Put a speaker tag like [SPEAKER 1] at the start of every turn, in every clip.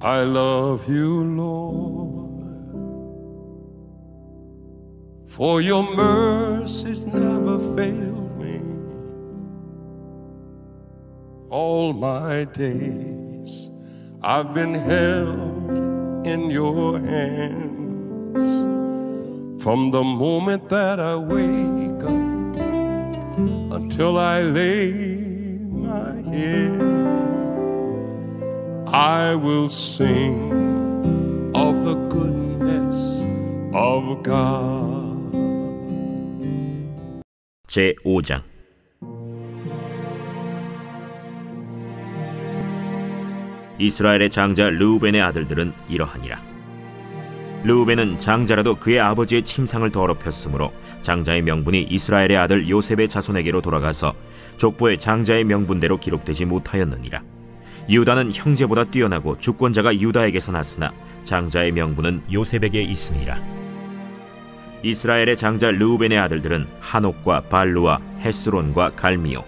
[SPEAKER 1] I love you, Lord, for your mercies never failed me. All my days I've been held in your hands. From the moment that I wake up until I lay my head, I will sing of the goodness of God.
[SPEAKER 2] 제5장. 이스라엘의 장자 르우벤의 아들들은 이러하니라. 르우벤은 장자라도 그의 아버지의 침상을 더럽혔으므로 장자의 명분이 이스라엘의 아들 요셉의 자손에게로 돌아가서 족보의 장자의 명분대로 기록되지 못하였느니라. 유다는 형제보다 뛰어나고 주권자가 유다에게서 났으나 장자의 명분은 요셉에게 있으니라. 이스라엘의 장자 르우벤의 아들들은 한옥과 발루와 헤스론과 갈미요.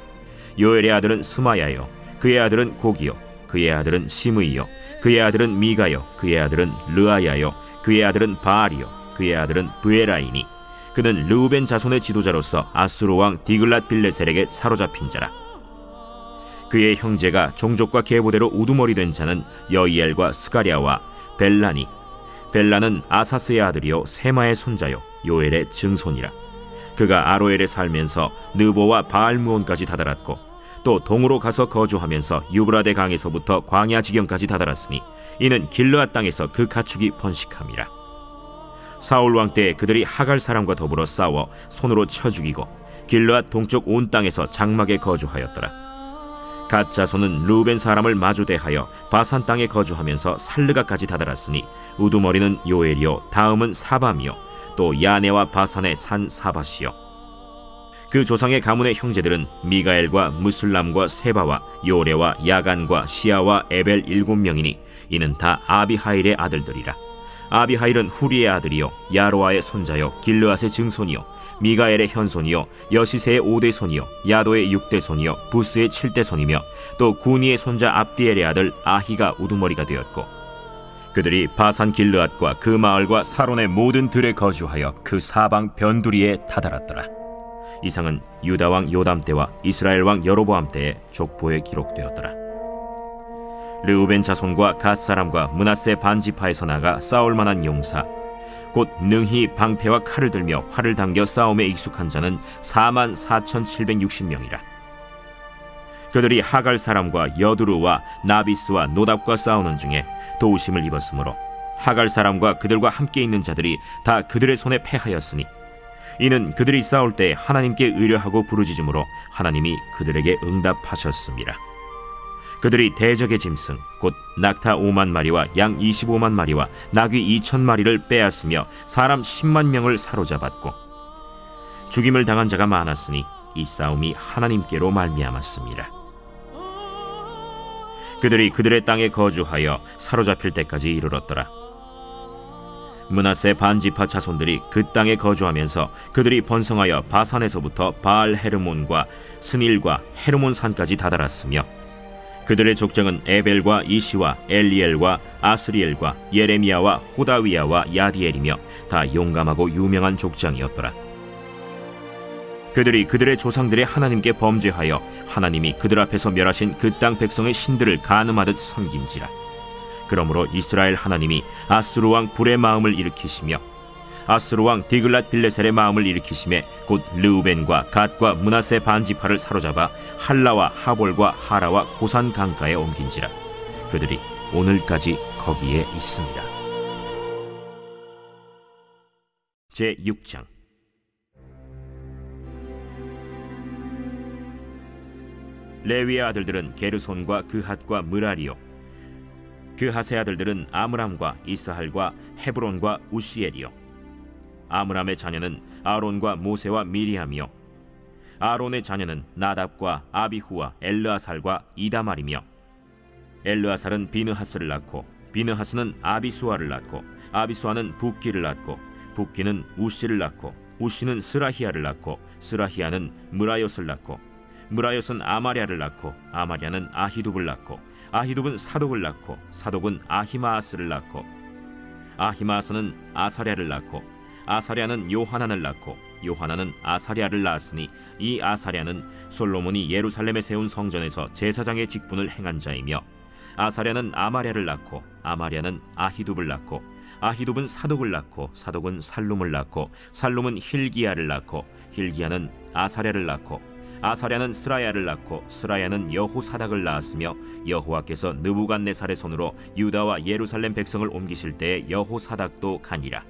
[SPEAKER 2] 요엘의 아들은 스마야요, 그의 아들은 고기요, 그의 아들은 시므이요, 그의 아들은 미가요, 그의 아들은 르아야요, 그의 아들은 바알이요, 그의 아들은 브에라이니. 그는 르우벤 자손의 지도자로서 아수르 왕 디글랏 빌레셀에게 사로잡힌 자라. 그의 형제가 종족과 계보대로 우두머리 된 자는 여이엘과 스가랴와 벨라니. 벨라는 아사스의 아들이요 세마의 손자요 요엘의 증손이라. 그가 아로엘에 살면서 느보와 바알무온까지 다다랐고 또 동으로 가서 거주하면서 유브라데 강에서부터 광야 지경까지 다다랐으니 이는 길르앗 땅에서 그 가축이 번식함이라. 사울 왕 때 그들이 하갈 사람과 더불어 싸워 손으로 쳐 죽이고 길르앗 동쪽 온 땅에서 장막에 거주하였더라. 갓 자손은 르우벤 사람을 마주대하여 바산 땅에 거주하면서 살르가까지 다다랐으니 우두머리는 요엘이요 다음은 사밤이요 또 야네와 바산의 산 사밧이요. 그 조상의 가문의 형제들은 미가엘과 무슬람과 세바와 요레와 야간과 시아와 에벨 7명이니 이는 다 아비하일의 아들들이라. 아비하일은 후리의 아들이요 야로아의 손자요 길르앗의 증손이요 미가엘의 현손이요 여시세의 5대 손이요 야도의 6대 손이요 부스의 7대 손이며 또 구니의 손자 압디엘의 아들 아히가 우두머리가 되었고 그들이 바산 길르앗과 그 마을과 사론의 모든 들에 거주하여 그 사방 변두리에 다다랐더라. 이상은 유다 왕 요담 때와 이스라엘 왕 여로보암 때의 족보에 기록되었더라. 르우벤 자손과 갓 사람과 므낫세 반지파에서 나가 싸울 만한 용사 곧 능히 방패와 칼을 들며 활을 당겨 싸움에 익숙한 자는 44,760명이라. 그들이 하갈 사람과 여두루와 나비스와 노답과 싸우는 중에 도우심을 입었으므로 하갈 사람과 그들과 함께 있는 자들이 다 그들의 손에 패하였으니 이는 그들이 싸울 때 하나님께 의뢰하고 부르짖음으로 하나님이 그들에게 응답하셨습니다. 그들이 대적의 짐승 곧 낙타 5만 마리와 양 25만 마리와 나귀 2천 마리를 빼앗으며 사람 10만 명을 사로잡았고 죽임을 당한 자가 많았으니 이 싸움이 하나님께로 말미암았습니다. 그들이 그들의 땅에 거주하여 사로잡힐 때까지 이르렀더라. 므낫세 반지파 자손들이 그 땅에 거주하면서 그들이 번성하여 바산에서부터 바알 헤르몬과 스닐과 헤르몬 산까지 다다랐으며 그들의 족장은 에벨과 이시와 엘리엘과 아스리엘과 예레미야와 호다위야와 야디엘이며 다 용감하고 유명한 족장이었더라. 그들이 그들의 조상들의 하나님께 범죄하여 하나님이 그들 앞에서 멸하신 그 땅 백성의 신들을 간음하듯 섬긴지라. 그러므로 이스라엘 하나님이 아수르 왕 불의 마음을 일으키시며 아수르 왕 디글랏 빌레셀의 마음을 일으키심에 곧 르우벤과 갓과 므낫세 반지파를 사로잡아 할라와 하볼과 하라와 고산 강가에 옮긴지라. 그들이 오늘까지 거기에 있습니다. 제6장. 레위의 아들들은 게르손과 그핫과 므라리요. 그핫의 아들들은 아므람과 이스할과 헤브론과 우시엘이요. 아므람의 자녀는 아론과 모세와 미리암이요. 아론의 자녀는 나답과 아비후와 엘르아살과 이다말이며 엘르아살은 비느하스를 낳고 비느하스는 아비수아를 낳고 아비수아는 붓기를 낳고 붓기는 우시를 낳고 우시는 스라히아를 낳고 스라히아는 므라요스를 낳고 무라요스는 아마랴를 낳고 아마랴는 아히둡을 낳고 아히둡은 사독을 낳고 사독은 아히마아스를 낳고 아히마아스는 아사랴를 낳고 아사랴는 요하난을 낳고 요하난은 아사랴를 낳았으니 이 아사랴는 솔로몬이 예루살렘에 세운 성전에서 제사장의 직분을 행한 자이며 아사랴는 아마랴를 낳고 아마랴는 아히둡을 낳고 아히둡은 사독을 낳고 사독은 살룸을 낳고 살룸은 힐기야를 낳고 힐기야는 아사랴를 낳고 아사랴는 스라야를 낳고 스라야는 여호사닥을 낳았으며 여호와께서 느부갓네살의 손으로 유다와 예루살렘 백성을 옮기실 때에 여호사닥도 가니라.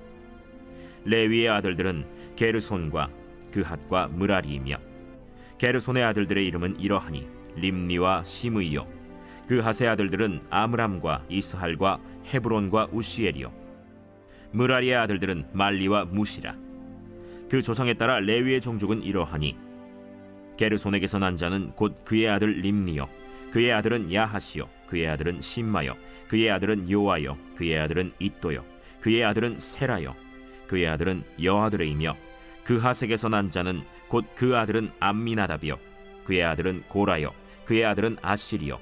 [SPEAKER 2] 레위의 아들들은 게르손과 그핫과 므라리이며 게르손의 아들들의 이름은 이러하니 림니와 시므이요 그핫의 아들들은 아므람과 이스할과 헤브론과 우시엘이요 므라리의 아들들은 말리와 무시라. 그 조상에 따라 레위의 종족은 이러하니 게르손에게서 난 자는 곧 그의 아들 림니요 그의 아들은 야하시요 그의 아들은 심마요 그의 아들은 요아요 그의 아들은 이또요 그의 아들은 세라요 그의 아들은 여아드레이며 그핫에게서 난 자는 곧 그 아들은 암미나답이요 그의 아들은 고라요 그의 아들은 아실이요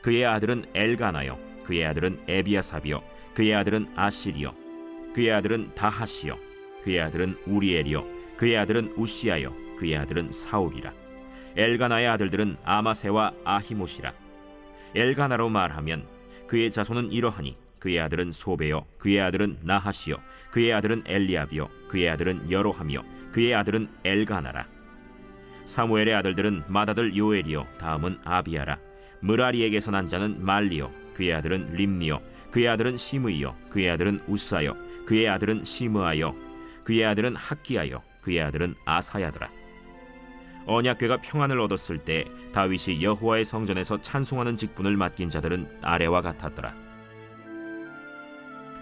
[SPEAKER 2] 그의 아들은 엘가나요 그의 아들은 에비아삽이요 그의 아들은 아실이요 그의 아들은 다하시요 그의 아들은 우리엘이요 그의 아들은 우시아요 그의 아들은 사울이라. 엘가나의 아들들은 아마세와 아히못이라. 엘가나로 말하면 그의 자손은 이러하니 그의 아들은 소베요 그의 아들은 나하시요 그의 아들은 엘리압이요 그의 아들은 여로함이요 그의 아들은 엘가나라. 사무엘의 아들들은 맏아들 요엘이요 다음은 아비야라. 므라리에게서 난 자는 말리요 그의 아들은 림니요 그의 아들은 시므이요 그의 아들은 우사요 그의 아들은 시므아요 그의 아들은 학기야요 그의 아들은 아사야더라. 언약궤가 평안을 얻었을 때 다윗이 여호와의 성전에서 찬송하는 직분을 맡긴 자들은 아래와 같았더라.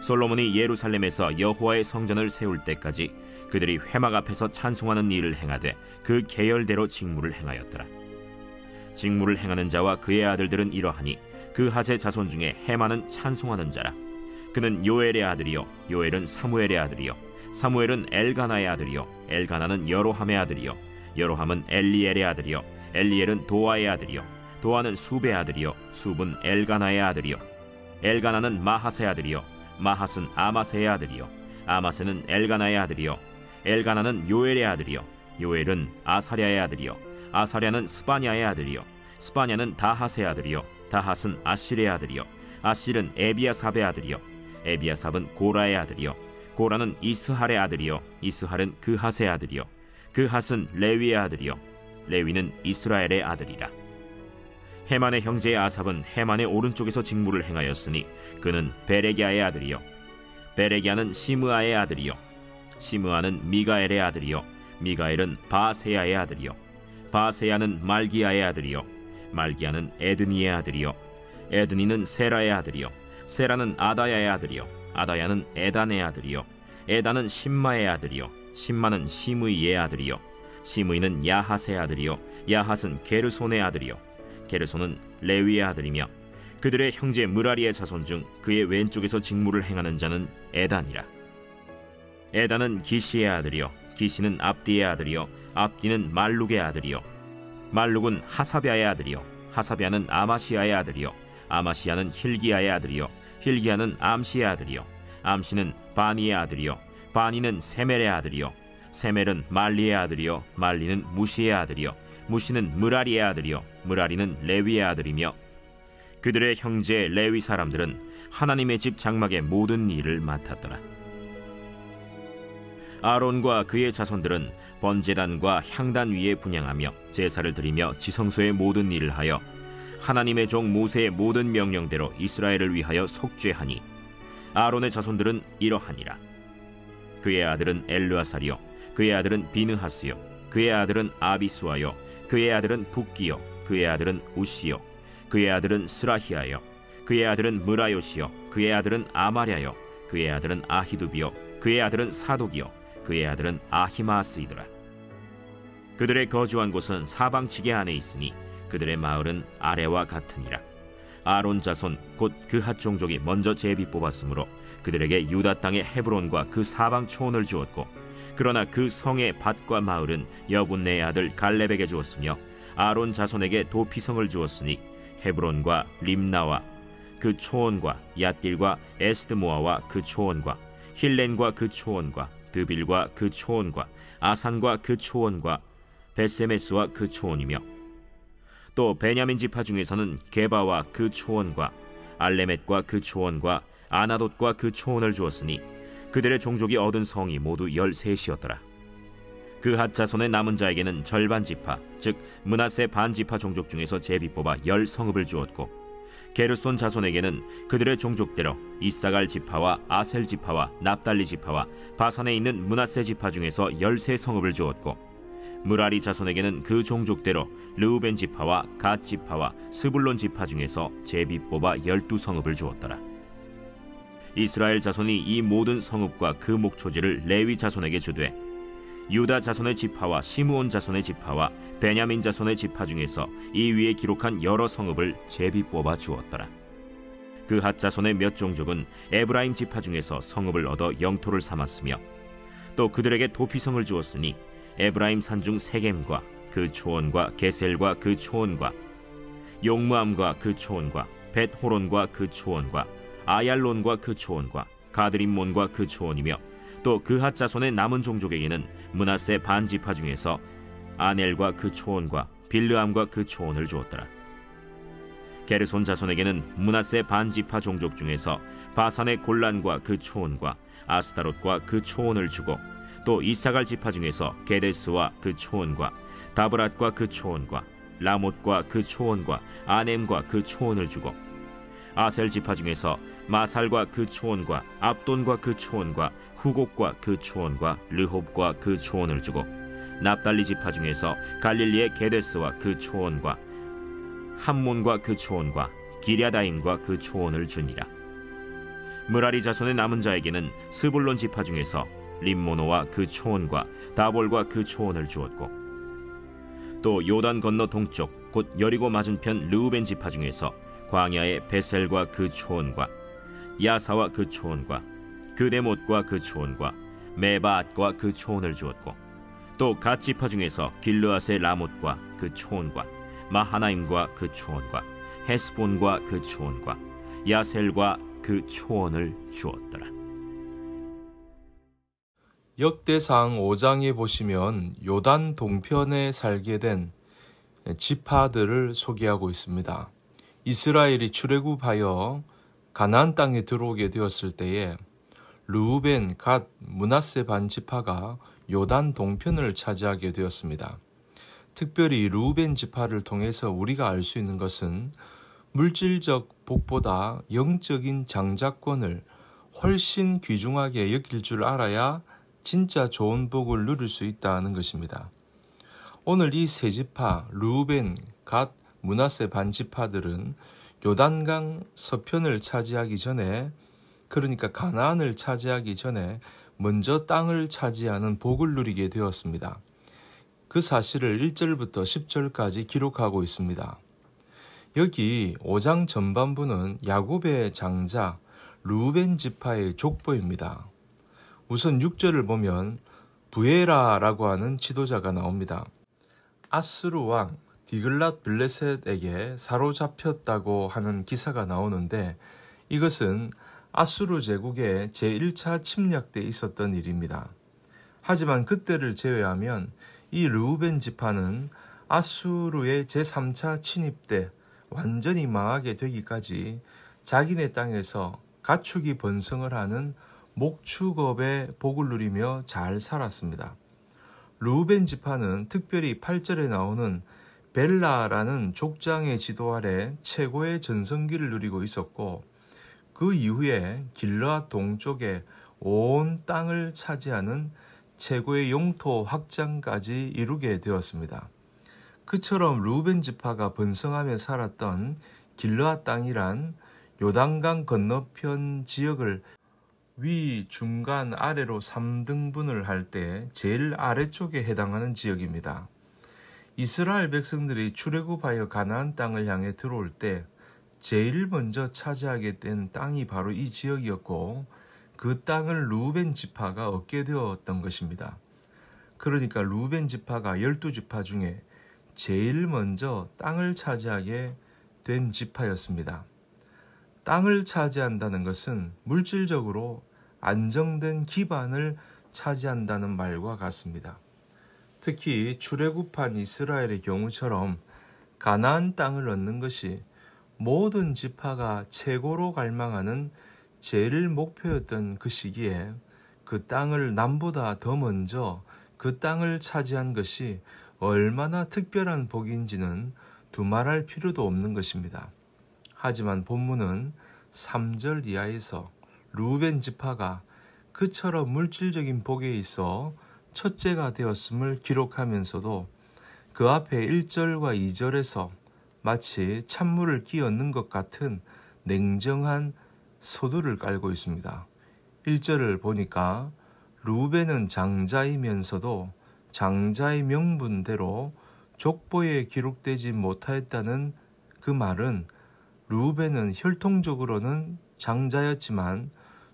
[SPEAKER 2] 솔로몬이 예루살렘에서 여호와의 성전을 세울 때까지 그들이 회막 앞에서 찬송하는 일을 행하되 그 계열대로 직무를 행하였더라. 직무를 행하는 자와 그의 아들들은 이러하니 그핫의 자손 중에 헤만은 찬송하는 자라. 그는 요엘의 아들이요 요엘은 사무엘의 아들이요 사무엘은 엘가나의 아들이요 엘가나는 여로함의 아들이요 여로함은 엘리엘의 아들이요 엘리엘은 도아의 아들이요 도아는 숲의 아들이요 숲은 엘가나의 아들이요 엘가나는 마핫의 아들이요 마핫은 아마세의 아들이요 아마세는 엘가나의 아들이요 엘가나는 요엘의 아들이요 요엘은 아사랴의 아들이요 아사랴는 스바냐의 아들이요 스바냐는 다핫의 아들이요 다핫은 아실의 아들이요 아실은 에비아삽의 아들이요 에비아삽은 고라의 아들이요 고라는 이스할의 아들이요 이스할은 그핫의 아들이요 그핫은 레위의 아들이요 레위는 이스라엘의 아들이라. 헤만의 형제의 아삽은 헤만의 오른쪽에서 직무를 행하였으니 그는 베레기야의 아들이요 베레기야는 시므아의 아들이요 시므아는 미가엘의 아들이요 미가엘은 바세야의 아들이요 바세야는 말기야의 아들이요 말기야는 에드니의 아들이요 에드니는 세라의 아들이요 세라는 아다야의 아들이요 아다야는 에단의 아들이요 에단은 심마의 아들이요 심마는 시므이의 아들이요 시므이는 야핫의 아들이요 야핫은 게르손의 아들이요 게르손은 레위의 아들이며 그들의 형제 므라리의 자손 중 그의 왼쪽에서 직무를 행하는 자는 에단이라. 에단은 기시의 아들이요 기시는 압디의 아들이요 압디는 말룩의 아들이요 말룩은 하사비아의 아들이요 하사비아는 아마시아의 아들이요 아마시아는 힐기야의 아들이요 힐기야는 암시의 아들이요 암시는 바니의 아들이요 바니는 세멜의 아들이요 세멜은 말리의 아들이요 말리는 무시의 아들이요 무시는 므라리의 아들이요 므라리는 레위의 아들이며 그들의 형제 레위 사람들은 하나님의 집 장막의 모든 일을 맡았더라. 아론과 그의 자손들은 번제단과 향단 위에 분향하며 제사를 드리며 지성소의 모든 일을 하여 하나님의 종 모세의 모든 명령대로 이스라엘을 위하여 속죄하니 아론의 자손들은 이러하니라. 그의 아들은 엘르아살이요 그의 아들은 비느하스요 그의 아들은 아비수아요 그의 아들은 붓기요 그의 아들은 우시요 그의 아들은 스라히아요 그의 아들은 므라요시요 그의 아들은 아마랴요 그의 아들은 아히두비요 그의 아들은 사독이요 그의 아들은 아히마스이더라. 그들의 거주한 곳은 사방지게 안에 있으니 그들의 마을은 아래와 같으니라. 아론 자손 곧 그핫 종족이 먼저 제비 뽑았으므로 그들에게 유다 땅의 헤브론과 그 사방 초원을 주었고 그러나 그 성의 밭과 마을은 여분네의 아들 갈렙에게 주었으며 아론 자손에게 도피성을 주었으니 헤브론과 림나와 그 초원과 얏딜과 에스드모아와 그 초원과 힐렌과 그 초원과 드빌과 그 초원과 아산과 그 초원과 베세메스와 그 초원이며 또 베냐민 지파 중에서는 게바와 그 초원과 알레멧과 그 초원과 아나돗과 그 초원을 주었으니 그들의 종족이 얻은 성이 모두 13이었더라. 그핫 자손의 남은 자에게는 절반 지파, 즉 므낫세 반 지파 종족 중에서 제비 뽑아 10성읍을 주었고 게르손 자손에게는 그들의 종족대로 이사갈 지파와 아셀 지파와 납달리 지파와 바산에 있는 므낫세 지파 중에서 13성읍을 주었고 무라리 자손에게는 그 종족대로 르우벤 지파와 갓 지파와 스불론 지파 중에서 제비 뽑아 12성읍을 주었더라. 이스라엘 자손이 이 모든 성읍과 그 목초지를 레위 자손에게 주되 유다 자손의 지파와 시므온 자손의 지파와 베냐민 자손의 지파 중에서 이 위에 기록한 여러 성읍을 제비 뽑아 주었더라. 그핫 자손의 몇 종족은 에브라임 지파 중에서 성읍을 얻어 영토를 삼았으며 또 그들에게 도피성을 주었으니 에브라임 산중 세겜과 그 초원과 게셀과 그 초원과 용무암과 그 초원과 벳호론과 그 초원과 아얄론과 그 초원과 가드림몬과 그 초원이며 또 그핫 자손의 남은 종족에게는 므낫세 반 지파 중에서 아넬과 그 초원과 빌르암과 그 초원을 주었더라. 게르손 자손에게는 므낫세 반 지파 종족 중에서 바산의 골란과 그 초원과 아스타롯과 그 초원을 주고 또 이사갈 지파 중에서 게데스와 그 초원과 다브랏과 그 초원과 라못과 그 초원과 아넴과 그 초원을 주고 아셀 지파 중에서 마살과 그 초원과 압돈과 그 초원과 후곡과 그 초원과 르홉과 그 초원을 주고 납달리 지파 중에서 갈릴리의 게데스와 그 초원과 함몬과 그 초원과 기랴다임과 그 초원을 주니라. 무라리 자손의 남은 자에게는 스불론 지파 중에서 림모노와 그 초원과 다볼과 그 초원을 주었고 또 요단 건너 동쪽 곧 여리고 맞은편 르우벤 지파 중에서 광야의 베셀과 그 초원과 야사와 그 초원과 그데못과 그 초원과 메바앗과 그 초원을 주었고 또 갓 지파 중에서 길르앗의 라못과 그 초원과 마하나임과 그 초원과 헤스본과 그 초원과 야셀과 그 초원을 주었더라.
[SPEAKER 3] 역대상 5장에 보시면 요단 동편에 살게 된 지파들을 소개하고 있습니다. 이스라엘이 출애굽하여 가나안 땅에 들어오게 되었을 때에 르우벤, 갓, 므낫세 반 지파가 요단 동편을 차지하게 되었습니다. 특별히 르우벤 지파를 통해서 우리가 알 수 있는 것은 물질적 복보다 영적인 장자권을 훨씬 귀중하게 여길 줄 알아야 진짜 좋은 복을 누릴 수 있다는 것입니다. 오늘 이 세 지파 르우벤, 갓, 므낫세 반 지파들은 요단강 서편을 차지하기 전에, 그러니까 가나안을 차지하기 전에 먼저 땅을 차지하는 복을 누리게 되었습니다. 그 사실을 1절부터 10절까지 기록하고 있습니다. 여기 5장 전반부는 야곱의 장자 르우벤 지파의 족보입니다. 우선 6절을 보면 부에라라고 하는 지도자가 나옵니다. 아스루 왕 디글랏 블레셋에게 사로잡혔다고 하는 기사가 나오는데 이것은 아수르 제국의 제1차 침략 때 있었던 일입니다. 하지만 그때를 제외하면 이 르우벤 지파는 아수르의 제3차 침입 때 완전히 망하게 되기까지 자기네 땅에서 가축이 번성을 하는 목축업의 복을 누리며 잘 살았습니다. 르우벤 지파는 특별히 8절에 나오는 벨라라는 족장의 지도 아래 최고의 전성기를 누리고 있었고 그 이후에 길르앗 동쪽에 온 땅을 차지하는 최고의 영토 확장까지 이루게 되었습니다. 그처럼 르우벤 지파가 번성하며 살았던 길르앗 땅이란 요단강 건너편 지역을 위, 중간, 아래로 3등분을 할 때 제일 아래쪽에 해당하는 지역입니다. 이스라엘 백성들이 출애굽하여 가나안 땅을 향해 들어올 때 제일 먼저 차지하게 된 땅이 바로 이 지역이었고 그 땅을 르우벤 지파가 얻게 되었던 것입니다. 그러니까 르우벤 지파가 12지파 중에 제일 먼저 땅을 차지하게 된 지파였습니다. 땅을 차지한다는 것은 물질적으로 안정된 기반을 차지한다는 말과 같습니다. 특히 출애굽한 이스라엘의 경우처럼 가나안 땅을 얻는 것이 모든 지파가 최고로 갈망하는 제일 목표였던 그 시기에 그 땅을 남보다 더 먼저 그 땅을 차지한 것이 얼마나 특별한 복인지는 두말할 필요도 없는 것입니다. 하지만 본문은 3절 이하에서 루벤 지파가 그처럼 물질적인 복에 있어 첫째가 되었음을 기록하면서도 그 앞에 1절과 2절에서 마치 찬물을 끼얹는 것 같은 냉정한 서두를 깔고 있습니다. 1절을 보니까 루벤은 장자이면서도 장자의 명분대로 족보에 기록되지 못하였다는 그 말은 루벤은 혈통적으로는 장자였지만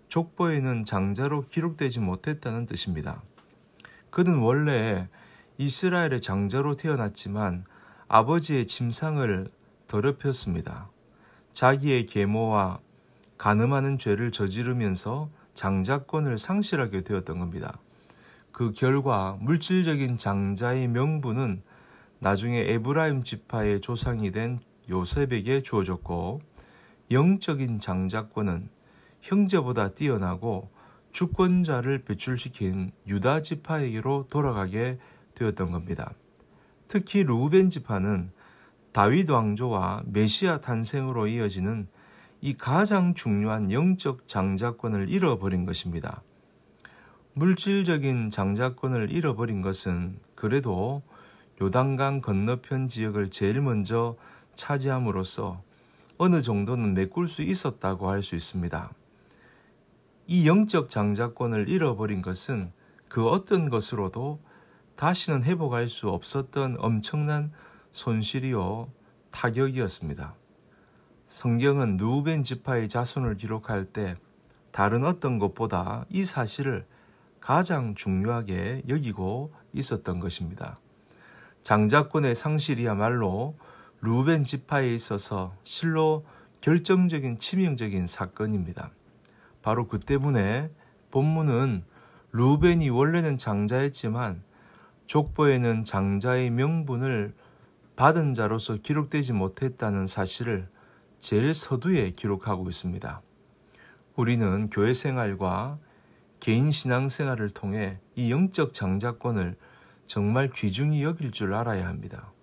[SPEAKER 3] 족보에는 장자로 기록되지 못했다는 뜻입니다. 그는 원래 이스라엘의 장자로 태어났지만 아버지의 침상을 더럽혔습니다. 자기의 계모와 간음하는 죄를 저지르면서 장자권을 상실하게 되었던 겁니다. 그 결과 물질적인 장자의 명분은 나중에 에브라임 지파의 조상이 된 요셉에게 주어졌고, 영적인 장자권은 형제보다 뛰어나고 주권자를 배출시킨 유다 지파에게로 돌아가게 되었던 겁니다. 특히 루벤 지파는 다윗 왕조와 메시아 탄생으로 이어지는 이 가장 중요한 영적 장자권을 잃어버린 것입니다. 물질적인 장자권을 잃어버린 것은 그래도 요단강 건너편 지역을 제일 먼저 차지함으로써 어느 정도는 메꿀 수 있었다고 할 수 있습니다. 이 영적 장자권을 잃어버린 것은 그 어떤 것으로도 다시는 회복할 수 없었던 엄청난 손실이요 타격이었습니다. 성경은 루벤 지파의 자손을 기록할 때 다른 어떤 것보다 이 사실을 가장 중요하게 여기고 있었던 것입니다. 장자권의 상실이야말로 루벤 지파에 있어서 실로 결정적인 치명적인 사건입니다. 바로 그 때문에 본문은 루벤이 원래는 장자였지만 족보에는 장자의 명분을 받은 자로서 기록되지 못했다는 사실을 제일 서두에 기록하고 있습니다. 우리는 교회 생활과 개인 신앙 생활을 통해 이 영적 장자권을 정말 귀중히 여길 줄 알아야 합니다.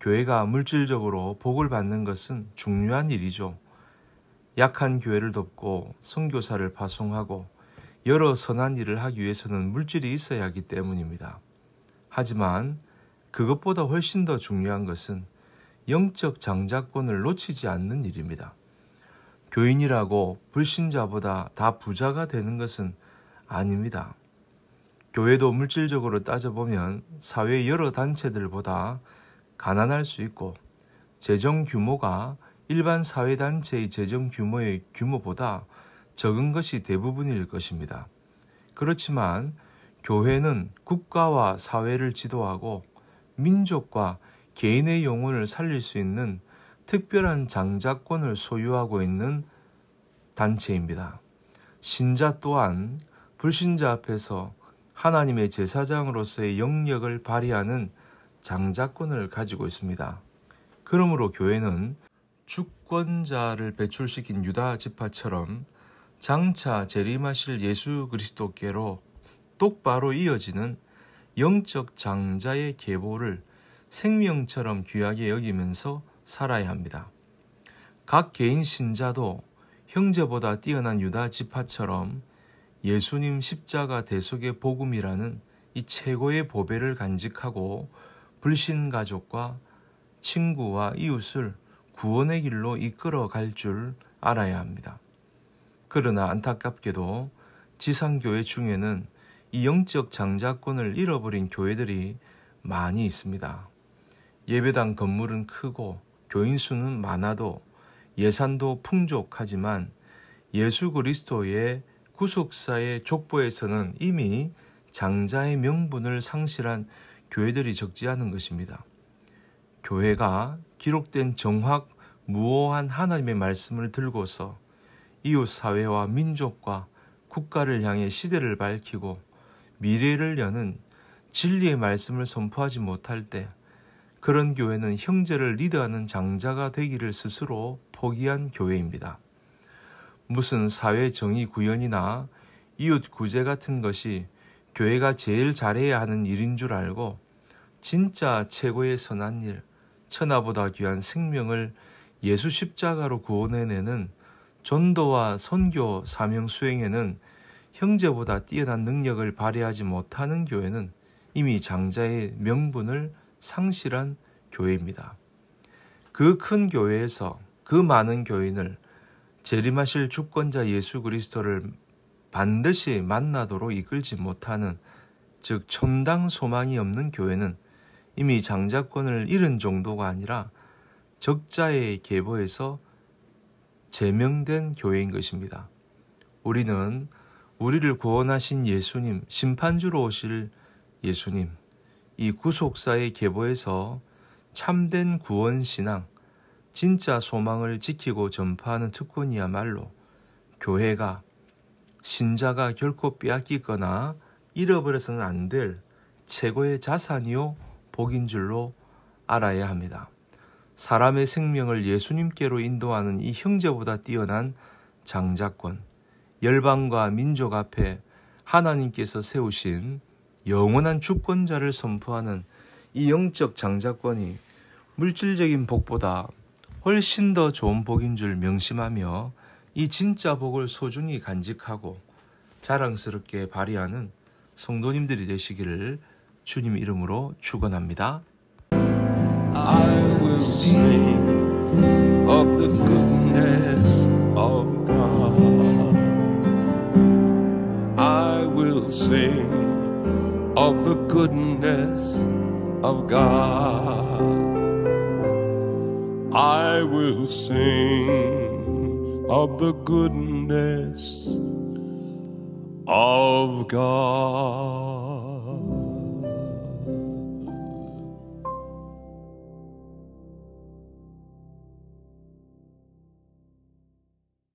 [SPEAKER 3] 교회가 물질적으로 복을 받는 것은 중요한 일이죠. 약한 교회를 돕고 선교사를 파송하고 여러 선한 일을 하기 위해서는 물질이 있어야 하기 때문입니다. 하지만 그것보다 훨씬 더 중요한 것은 영적 장자권을 놓치지 않는 일입니다. 교인이라고 불신자보다 다 부자가 되는 것은 아닙니다. 교회도 물질적으로 따져보면 사회 여러 단체들보다 가난할 수 있고 재정 규모가 일반 사회단체의 재정 규모의 규모보다 적은 것이 대부분일 것입니다. 그렇지만 교회는 국가와 사회를 지도하고 민족과 개인의 영혼을 살릴 수 있는 특별한 장자권을 소유하고 있는 단체입니다. 신자 또한 불신자 앞에서 하나님의 제사장으로서의 영역을 발휘하는 장자권을 가지고 있습니다. 그러므로 교회는 주권자를 배출시킨 유다 지파처럼 장차 재림하실 예수 그리스도께로 똑바로 이어지는 영적 장자의 계보를 생명처럼 귀하게 여기면서 살아야 합니다. 각 개인 신자도 형제보다 뛰어난 유다 지파처럼 예수님 십자가 대속의 복음이라는 이 최고의 보배를 간직하고 불신 가족과 친구와 이웃을 구원의 길로 이끌어 갈 줄 알아야 합니다. 그러나 안타깝게도 지상교회 중에는 이 영적 장자권을 잃어버린 교회들이 많이 있습니다. 예배당 건물은 크고 교인 수는 많아도 예산도 풍족하지만 예수 그리스도의 구속사의 족보에서는 이미 장자의 명분을 상실한 교회들이 적지 않은 것입니다. 교회가 기록된 정확 무오한 하나님의 말씀을 들고서 이웃 사회와 민족과 국가를 향해 시대를 밝히고 미래를 여는 진리의 말씀을 선포하지 못할 때 그런 교회는 형제를 리드하는 장자가 되기를 스스로 포기한 교회입니다. 무슨 사회 정의 구현이나 이웃 구제 같은 것이 교회가 제일 잘해야 하는 일인 줄 알고 진짜 최고의 선한 일, 천하보다 귀한 생명을 예수 십자가로 구원해내는 전도와 선교 사명 수행에는 형제보다 뛰어난 능력을 발휘하지 못하는 교회는 이미 장자의 명분을 상실한 교회입니다. 그 큰 교회에서 그 많은 교인을 재림하실 주권자 예수 그리스도를 반드시 만나도록 이끌지 못하는, 즉 천당 소망이 없는 교회는 이미 장자권을 잃은 정도가 아니라 적자의 계보에서 제명된 교회인 것입니다. 우리는 우리를 구원하신 예수님, 심판주로 오실 예수님, 이 구속사의 계보에서 참된 구원신앙, 진짜 소망을 지키고 전파하는 특권이야말로 교회가, 신자가 결코 빼앗기거나 잃어버려서는 안 될 최고의 자산이요 복인 줄로 알아야 합니다. 사람의 생명을 예수님께로 인도하는 이 형제보다 뛰어난 장자권, 열방과 민족 앞에 하나님께서 세우신 영원한 주권자를 선포하는 이 영적 장자권이 물질적인 복보다 훨씬 더 좋은 복인 줄 명심하며 이 진짜 복을 소중히 간직하고 자랑스럽게 발휘하는 성도님들이 되시기를 주님 이름으로 축원합니다.
[SPEAKER 1] I will sing of the goodness of God. I will sing of the goodness of God. I will sing of the goodness of God.